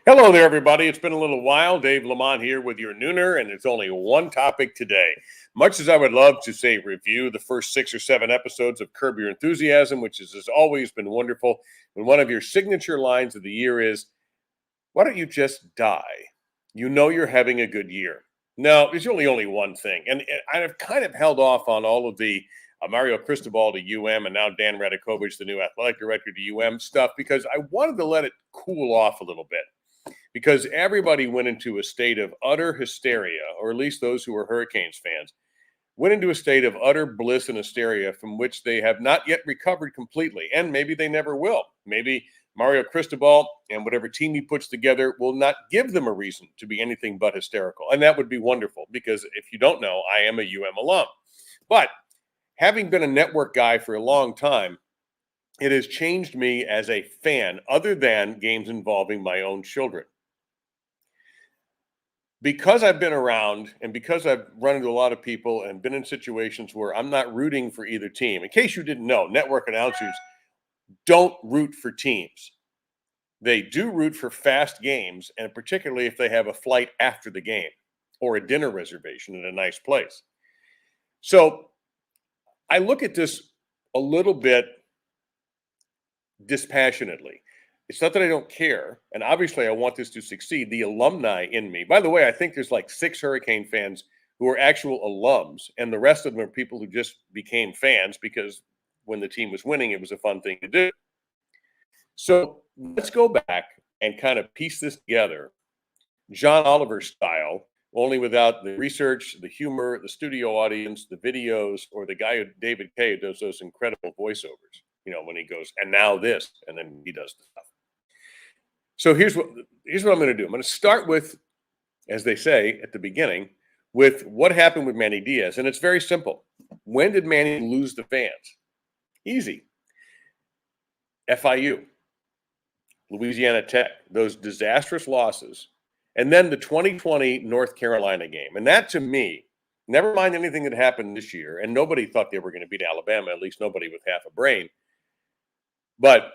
Hello there, everybody. It's been a little while. Dave Lamont here with your nooner, and it's only one topic today. Much as I would love to say review the first 6 or 7 episodes of Curb Your Enthusiasm, which has always been wonderful, and one of your signature lines of the year is, "Why don't you just die? You know you're having a good year." No, there's only one thing, and I've kind of held off on all of the Mario Cristobal to UM and now Dan Radakovich, the new athletic director to UM stuff, because I wanted to let it cool off a little bit because everybody went into a state of utter hysteria, or at least those who were Hurricanes fans, went into a state of utter bliss and hysteria from which they have not yet recovered completely. And maybe they never will. Maybe Mario Cristobal and whatever team he puts together will not give them a reason to be anything but hysterical. And that would be wonderful because if you don't know, I am a UM alum. But having been a network guy for a long time, it has changed me as a fan, other than games involving my own children. Because I've been around and because I've run into a lot of people and been in situations where I'm not rooting for either team. In case you didn't know, network announcers don't root for teams. They do root for fast games, and particularly if they have a flight after the game or a dinner reservation in a nice place. So I look at this a little bit dispassionately. It's not that I don't care, and obviously I want this to succeed. The alumni in me. By the way, I think there's like 6 Hurricane fans who are actual alums, and the rest of them are people who just became fans because when the team was winning, it was a fun thing to do. So let's go back and kind of piece this together, John Oliver style, only without the research, the humor, the studio audience, the videos, or the guy, David Kay, who does those incredible voiceovers. You know, when he goes, and now this, and then he does the stuff. So here's what I'm going to do. I'm going to start with, as they say at the beginning, with what happened with Manny Diaz. And it's very simple. When did Manny lose the fans? Easy. FIU, Louisiana Tech, those disastrous losses, and then the 2020 North Carolina game. And that, to me, never mind anything that happened this year, and nobody thought they were going to beat Alabama, at least nobody with half a brain. But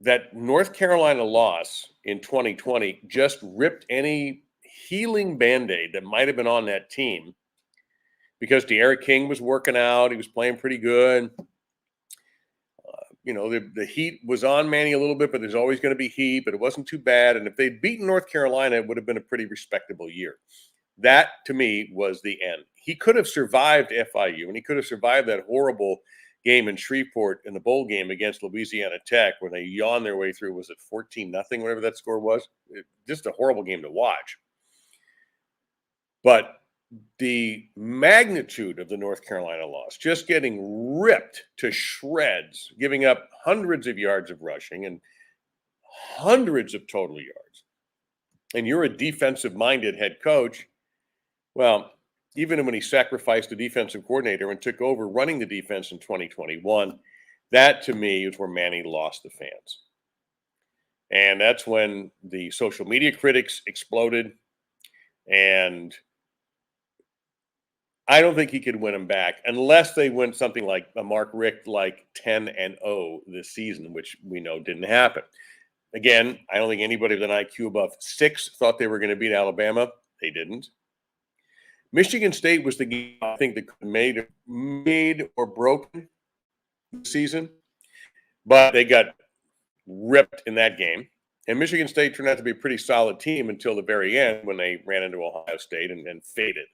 that North Carolina loss in 2020 just ripped any healing Band-Aid that might have been on that team because De'Ara King was working out. He was playing pretty good. The heat was on Manny a little bit, but there's always going to be heat, but it wasn't too bad. And if they'd beaten North Carolina, it would have been a pretty respectable year. That, to me, was the end. He could have survived FIU, and he could have survived that horrible game in Shreveport in the bowl game against Louisiana Tech where they yawned their way through. Was it 14-0, whatever that score was? Just a horrible game to watch. But the magnitude of the North Carolina loss, just getting ripped to shreds, giving up hundreds of yards of rushing and hundreds of total yards, and you're a defensive-minded head coach, well, even when he sacrificed the defensive coordinator and took over running the defense in 2021, that to me is where Manny lost the fans. And that's when the social media critics exploded. And I don't think he could win them back unless they win something like a Mark Richt like 10-0 this season, which we know didn't happen. Again, I don't think anybody with an IQ above 6 thought they were going to beat Alabama. They didn't. Michigan State was the game I think that made or broken the season, but they got ripped in that game. And Michigan State turned out to be a pretty solid team until the very end when they ran into Ohio State and faded.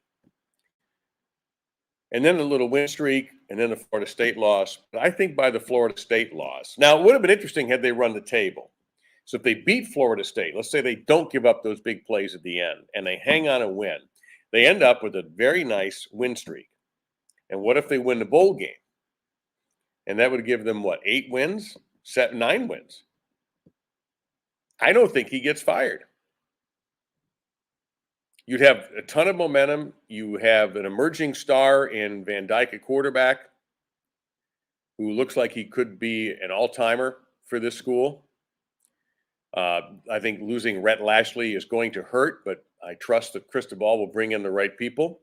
And then a little win streak, and then the Florida State loss. But I think by the Florida State loss. Now, it would have been interesting had they run the table. So if they beat Florida State, let's say they don't give up those big plays at the end, and they hang on and win, they end up with a very nice win streak. And what if they win the bowl game? And that would give them, 8 wins? 9 wins. I don't think he gets fired. You'd have a ton of momentum. You have an emerging star in Van Dyke, a quarterback, who looks like he could be an all-timer for this school. I think losing Rhett Lashley is going to hurt, but I trust that Cristobal will bring in the right people.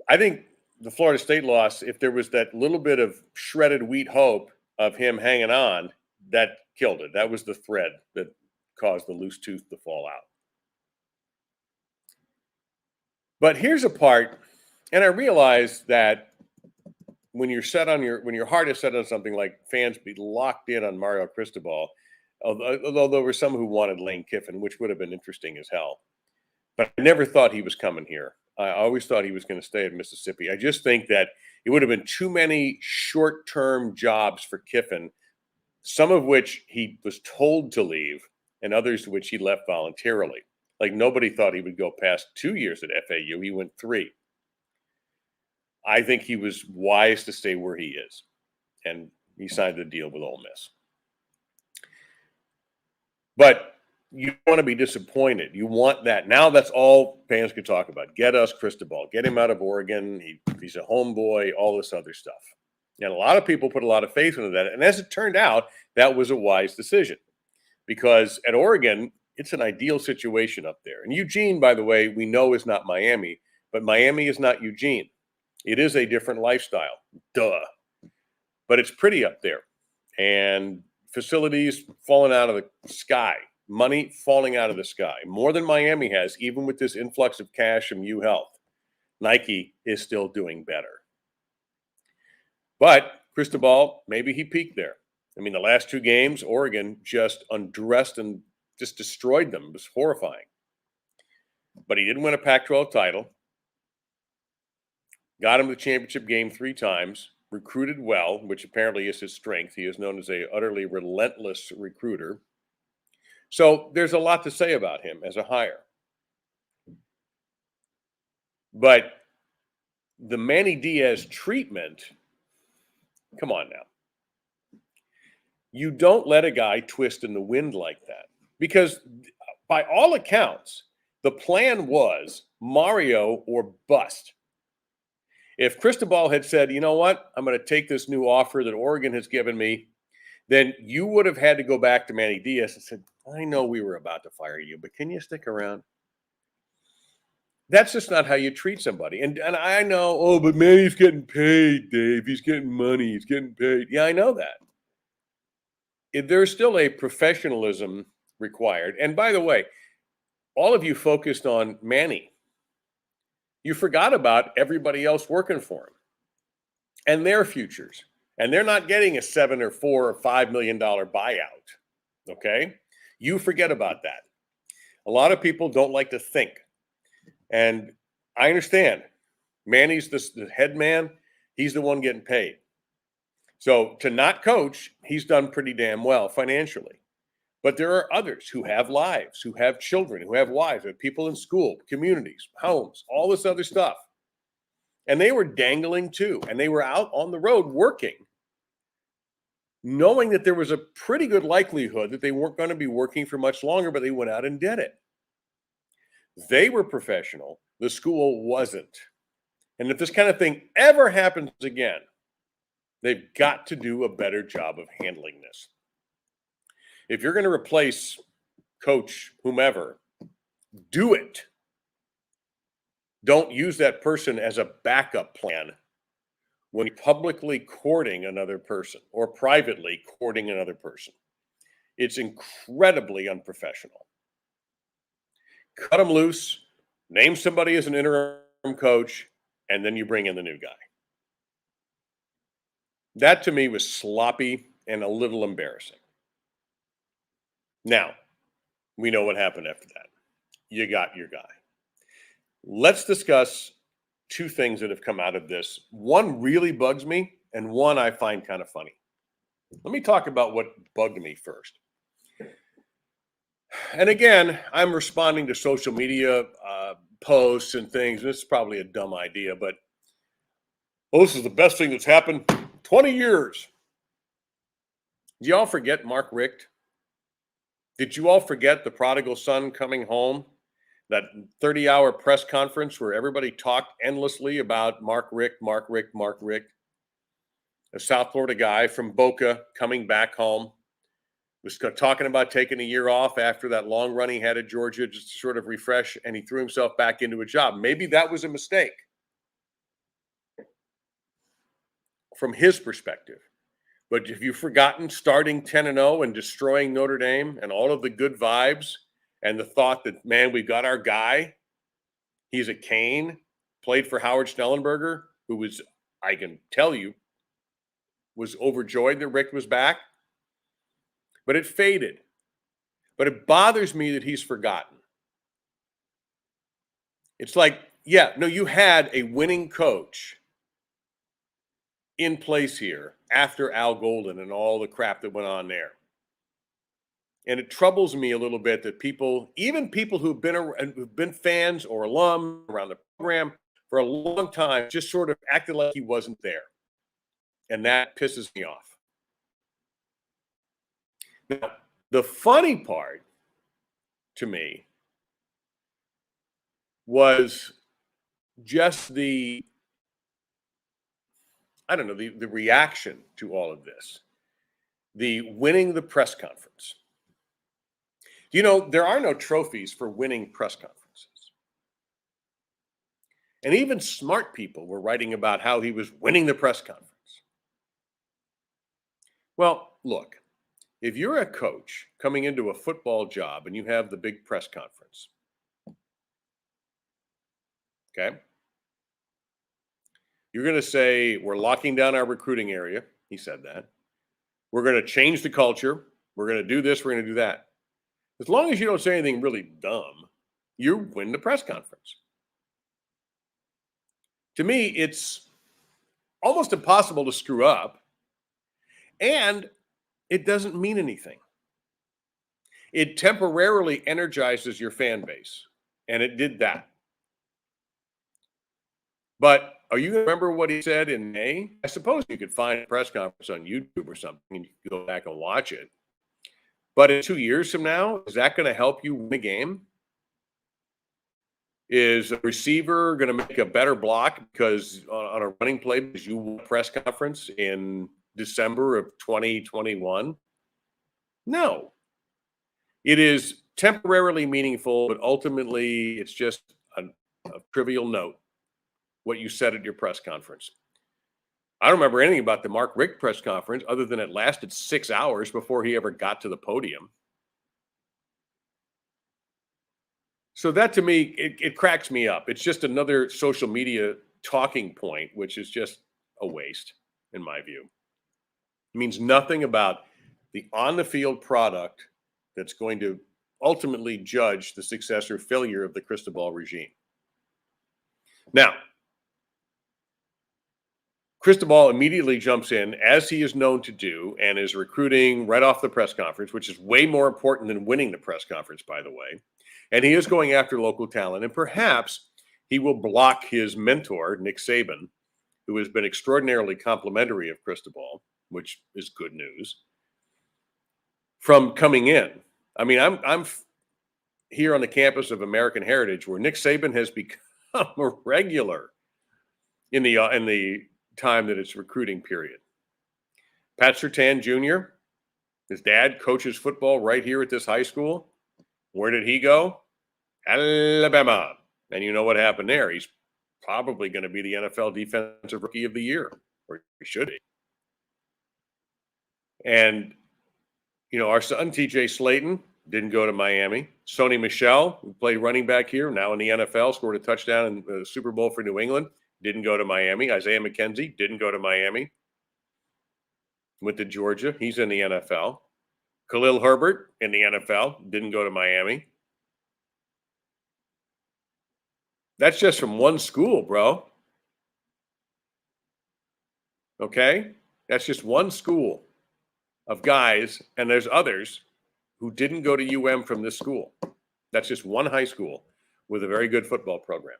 I think the Florida State loss, if there was that little bit of shredded wheat hope of him hanging on, that killed it. That was the thread that caused the loose tooth to fall out. But here's a part, and I realize that when your heart is set on something, like fans be locked in on Mario Cristobal, although there were some who wanted Lane Kiffin, which would have been interesting as hell. But I never thought he was coming here. I always thought he was going to stay in Mississippi. I just think that it would have been too many short-term jobs for Kiffin, some of which he was told to leave and others which he left voluntarily. Like, nobody thought he would go past 2 years at FAU. He went 3. I think he was wise to stay where he is, and he signed the deal with Ole Miss. But you want to be disappointed. You want that. Now that's all fans can talk about. Get us Cristobal. Get him out of Oregon. He's a homeboy, all this other stuff. And a lot of people put a lot of faith into that. And as it turned out, that was a wise decision, because at Oregon, it's an ideal situation up there. And Eugene, by the way, we know is not Miami, but Miami is not Eugene. It is a different lifestyle. Duh. But it's pretty up there. And facilities falling out of the sky. Money falling out of the sky. More than Miami has, even with this influx of cash from UHealth. Nike is still doing better. But Cristobal, maybe he peaked there. I mean, the last 2 games, Oregon just undressed and just destroyed them. It was horrifying. But he didn't win a Pac-12 title. Got him to the championship game 3 times. Recruited well, which apparently is his strength. He is known as a utterly relentless recruiter. So there's a lot to say about him as a hire. But the Manny Diaz treatment, come on now. You don't let a guy twist in the wind like that. Because by all accounts, the plan was Mario or bust. If Cristobal had said, you know what, I'm going to take this new offer that Oregon has given me, then you would have had to go back to Manny Diaz and said, I know we were about to fire you, but can you stick around? That's just not how you treat somebody. And I know, oh, but Manny's getting paid, Dave. He's getting money. He's getting paid. Yeah, I know that. There's still a professionalism required. And by the way, all of you focused on Manny. You forgot about everybody else working for him and their futures. And they're not getting a $7 or $4 or $5 million buyout. Okay? You forget about that. A lot of people don't like to think. And I understand. Manny's the head man. He's the one getting paid. So to not coach, he's done pretty damn well financially. But there are others who have lives, who have children, who have wives, who have people in school, communities, homes, all this other stuff. And they were dangling too. And they were out on the road working, knowing that there was a pretty good likelihood that they weren't going to be working for much longer, but they went out and did it. They were professional. The school wasn't. And if this kind of thing ever happens again, they've got to do a better job of handling this. If you're going to replace coach whomever, do it. Don't use that person as a backup plan when you're publicly courting another person or privately courting another person. It's incredibly unprofessional. Cut them loose, name somebody as an interim coach, and then you bring in the new guy. That to me was sloppy and a little embarrassing. Now, we know what happened after that. You got your guy. Let's discuss 2 things that have come out of this. One really bugs me, and one I find kind of funny. Let me talk about what bugged me first. And again, I'm responding to social media posts and things. This is probably a dumb idea, but this is the best thing that's happened in 20 years. Did y'all forget Mark Richt? Did you all forget the prodigal son coming home? That 30-hour press conference where everybody talked endlessly about Mark Richt. A South Florida guy from Boca coming back home. Was talking about taking a year off after that long run he had at Georgia just to sort of refresh, and he threw himself back into a job. Maybe that was a mistake from his perspective. But have you forgotten starting 10-0 and destroying Notre Dame and all of the good vibes and the thought that, man, we got our guy? He's a Cane, played for Howard Schnellenberger, who was, I can tell you, was overjoyed that Rick was back. But it faded. But it bothers me that he's forgotten. It's like, yeah, no, you had a winning coach in place here after Al Golden and all the crap that went on there. And it troubles me a little bit that people, even people who've been fans or alum around the program for a long time, just sort of acted like he wasn't there. And that pisses me off. Now, the funny part to me was just the reaction to all of this. The winning the press conference. You know, there are no trophies for winning press conferences. And even smart people were writing about how he was winning the press conference. Well, look, if you're a coach coming into a football job and you have the big press conference, okay, you're going to say, we're locking down our recruiting area. He said that. We're going to change the culture. We're going to do this. We're going to do that. As long as you don't say anything really dumb, you win the press conference. To me, it's almost impossible to screw up, and it doesn't mean anything. It temporarily energizes your fan base, and it did that. But are you going to remember what he said in May? I suppose you could find a press conference on YouTube or something, and you can go back and watch it. But in 2 years from now, is that going to help you win a game? Is a receiver going to make a better block because on a running play because you won a press conference in December of 2021? No. It is temporarily meaningful, but ultimately it's just a trivial note, what you said at your press conference. I don't remember anything about the Mark Richt press conference other than it lasted 6 hours before he ever got to the podium. So that to me, it cracks me up. It's just another social media talking point, which is just a waste, in my view. It means nothing about the on-the-field product that's going to ultimately judge the success or failure of the Cristobal regime. Now, Cristobal immediately jumps in, as he is known to do, and is recruiting right off the press conference, which is way more important than winning the press conference, by the way. And he is going after local talent. And perhaps he will block his mentor, Nick Saban, who has been extraordinarily complimentary of Cristobal, which is good news, from coming in. I mean, I'm here on the campus of American Heritage, where Nick Saban has become a regular in the time that it's recruiting period. Pat Surtain Jr., his dad coaches football right here at this high school. Where did he go? Alabama. And you know what happened there. He's probably going to be the NFL Defensive Rookie of the Year, or he should be. And, you know, our son, TJ Slayton, didn't go to Miami. Sony Michel, who played running back here, now in the NFL, scored a touchdown in the Super Bowl for New England, didn't go to Miami. Isaiah McKenzie didn't go to Miami. Went to Georgia. He's in the NFL. Khalil Herbert in the NFL, didn't go to Miami. That's just from one school, bro. Okay? That's just one school of guys, and there's others who didn't go to UM from this school. That's just one high school with a very good football program.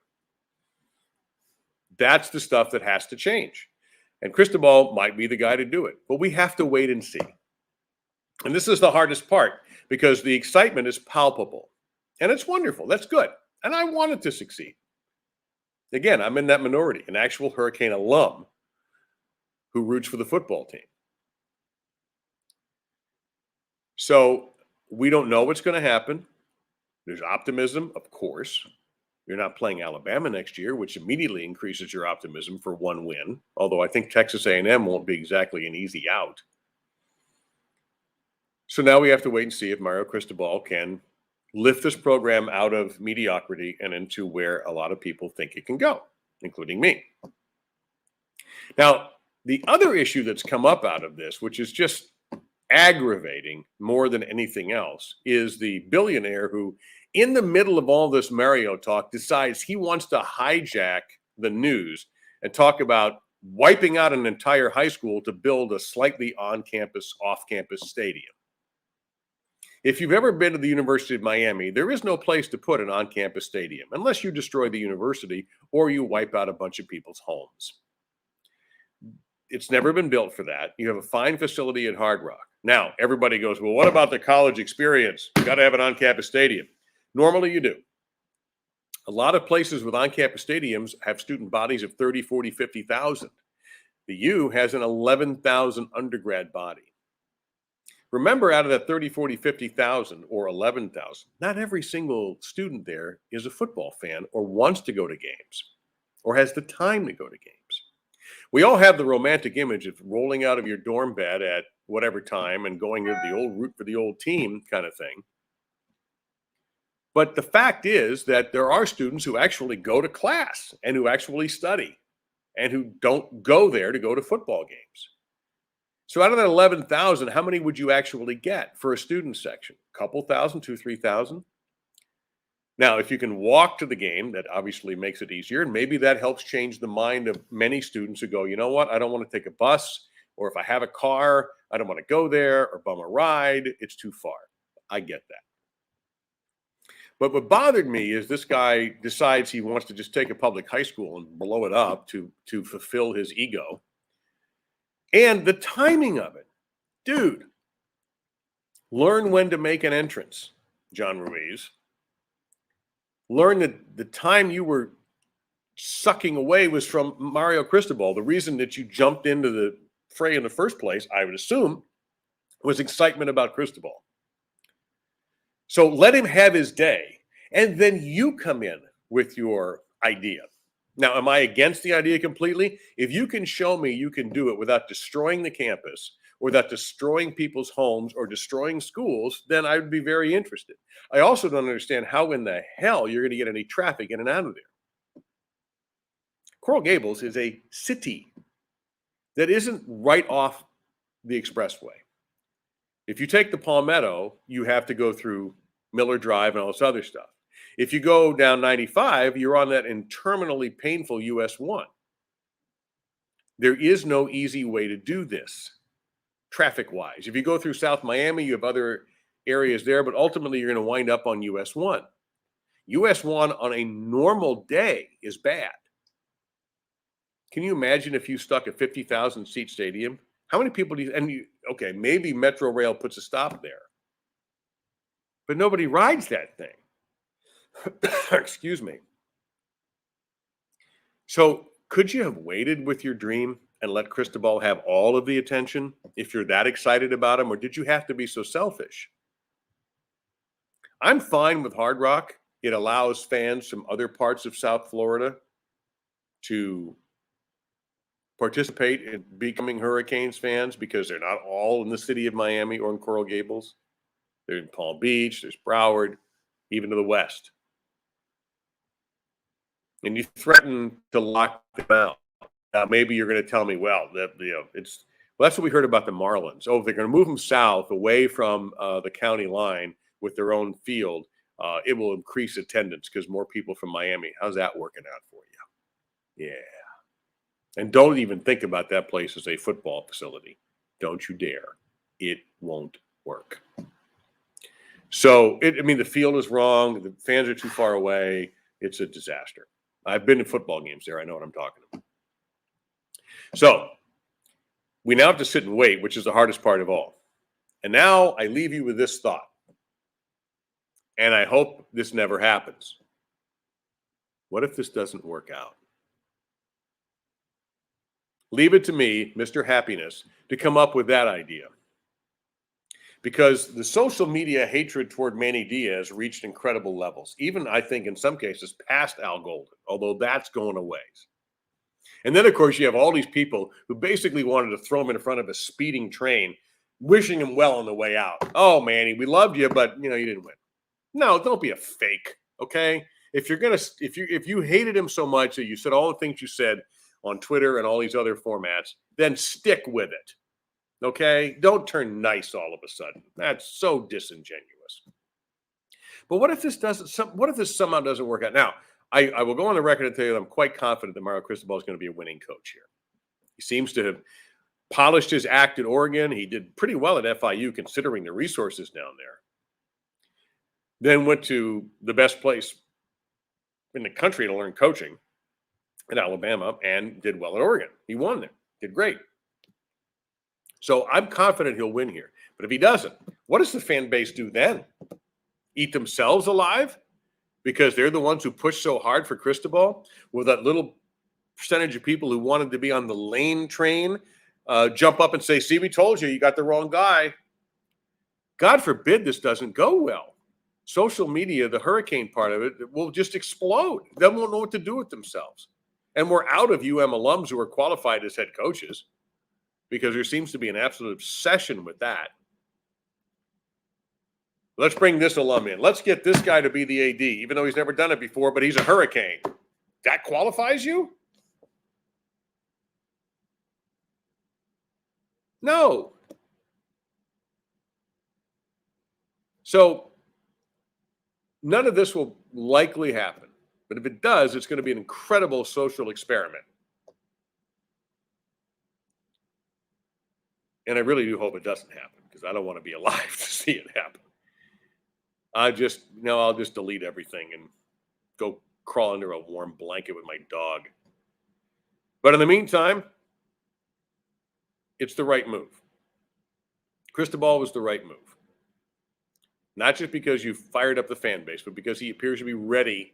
That's the stuff that has to change. And Cristobal might be the guy to do it, but we have to wait and see. And this is the hardest part because the excitement is palpable. And it's wonderful. That's good. And I want it to succeed. Again, I'm in that minority, an actual Hurricane alum who roots for the football team. So we don't know what's going to happen. There's optimism, of course. You're not playing Alabama next year, which immediately increases your optimism for one win. Although I think Texas A&M won't be exactly an easy out. So now we have to wait and see if Mario Cristobal can lift this program out of mediocrity and into where a lot of people think it can go, including me. Now, the other issue that's come up out of this, which is just aggravating more than anything else, is the billionaire who, in the middle of all this Mario talk, decides he wants to hijack the news and talk about wiping out an entire high school to build a slightly on-campus, off-campus stadium. If you've ever been to the University of Miami, there is no place to put an on-campus stadium unless you destroy the university or you wipe out a bunch of people's homes. It's never been built for that. You have a fine facility at Hard Rock. Now, everybody goes, well, what about the college experience? You got to have an on-campus stadium. Normally you do. A lot of places with on-campus stadiums have student bodies of 30, 40, 50,000. The U has an 11,000 undergrad body. Remember, out of that 30, 40, 50,000 or 11,000, not every single student there is a football fan or wants to go to games or has the time to go to games. We all have the romantic image of rolling out of your dorm bed at whatever time and going to the old root for the old team kind of thing. But the fact is that there are students who actually go to class and who actually study and who don't go there to go to football games. So out of that 11,000, how many would you actually get for a student section? A couple thousand, 2,000, 3,000? Now, if you can walk to the game, that obviously makes it easier. And maybe that helps change the mind of many students who go, you know what, I don't want to take a bus, or if I have a car, I don't want to go there or bum a ride. It's too far. I get that. But what bothered me is this guy decides he wants to just take a public high school and blow it up to fulfill his ego. And the timing of it. Dude, learn when to make an entrance, John Ruiz. Learn that the time you were sucking away was from Mario Cristobal. The reason that you jumped into the fray in the first place, I would assume, was excitement about Cristobal. So let him have his day, and then you come in with your idea. Now, am I against the idea completely? If you can show me you can do it without destroying the campus, or without destroying people's homes or destroying schools, then I would be very interested. I also don't understand how in the hell you're going to get any traffic in and out of there. Coral Gables is a city that isn't right off the expressway. If you take the Palmetto, you have to go through Miller Drive and all this other stuff. If you go down 95, you're on that interminably painful US 1. There is no easy way to do this, traffic-wise. If you go through South Miami, you have other areas there, but ultimately you're going to wind up on US 1. US 1 on a normal day is bad. Can you imagine if you stuck a 50,000-seat stadium? How many people do you, okay, maybe Metro Rail puts a stop there, but nobody rides that thing. Excuse me. So could you have waited with your dream and let Cristobal have all of the attention if you're that excited about him, or did you have to be so selfish? I'm fine with Hard Rock. It allows fans from other parts of South Florida to participate in becoming Hurricanes fans because they're not all in the city of Miami or in Coral Gables. They're in Palm Beach, there's Broward, even to the west. And you threaten to lock them out. Maybe you're going to tell me, well, that's what we heard about the Marlins. Oh, they're going to move them south away from the county line with their own field. It will increase attendance because more people from Miami. How's that working out for you? Yeah. And don't even think about that place as a football facility. Don't you dare. It won't work. So, the field is wrong. The fans are too far away. It's a disaster. I've been to football games there. I know what I'm talking about. So, we now have to sit and wait, which is the hardest part of all. And now I leave you with this thought. And I hope this never happens. What if this doesn't work out? Leave it to me, Mr. Happiness, to come up with that idea. Because the social media hatred toward Manny Diaz reached incredible levels, even, I think, in some cases, past Al Golden, although that's going a ways. And then, of course, you have all these people who basically wanted to throw him in front of a speeding train wishing him well on the way out. Oh, Manny, we loved you, but you didn't win. No, don't be a fake, okay? If you hated him so much that you said all the things you said on Twitter and all these other formats, then stick with it. Okay? Don't turn nice all of a sudden. That's so disingenuous. But what if this somehow doesn't work out? Now, I will go on the record and tell you that I'm quite confident that Mario Cristobal is going to be a winning coach here. He seems to have polished his act at Oregon. He did pretty well at FIU considering the resources down there. Then went to the best place in the country to learn coaching in Alabama and did well at Oregon. He won there. Did great. So I'm confident he'll win here. But if he doesn't, what does the fan base do then? Eat themselves alive? Because they're the ones who pushed so hard for Cristobal, with that little percentage of people who wanted to be on the Lane train jump up and say, see, we told you, you got the wrong guy. God forbid this doesn't go well. Social media, the hurricane part of it, will just explode. They won't know what to do with themselves. And we're out of alums who are qualified as head coaches because there seems to be an absolute obsession with that. Let's bring this alum in. Let's get this guy to be the AD, even though he's never done it before, but he's a hurricane. That qualifies you? No. So none of this will likely happen. But if it does, it's going to be an incredible social experiment. And I really do hope it doesn't happen because I don't want to be alive to see it happen. I'll just delete everything and go crawl under a warm blanket with my dog. But in the meantime, it's the right move. Cristobal was the right move. Not just because you fired up the fan base, but because he appears to be ready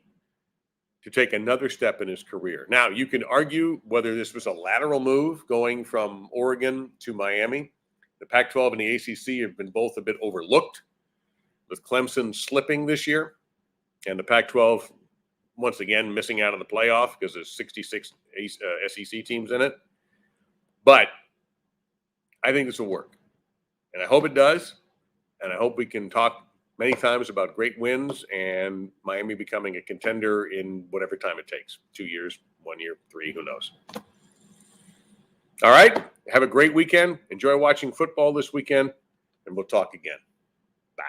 to take another step in his career. Now, you can argue whether this was a lateral move going from Oregon to Miami. The Pac-12 and the ACC have been both a bit overlooked, with Clemson slipping this year and the Pac-12 once again missing out on the playoff because there's 66 SEC teams in it. But I think this will work. And I hope it does. And I hope we can talk many times about great wins and Miami becoming a contender in whatever time it takes. 2 years, 1 year, 3, who knows. All right. Have a great weekend. Enjoy watching football this weekend, and we'll talk again.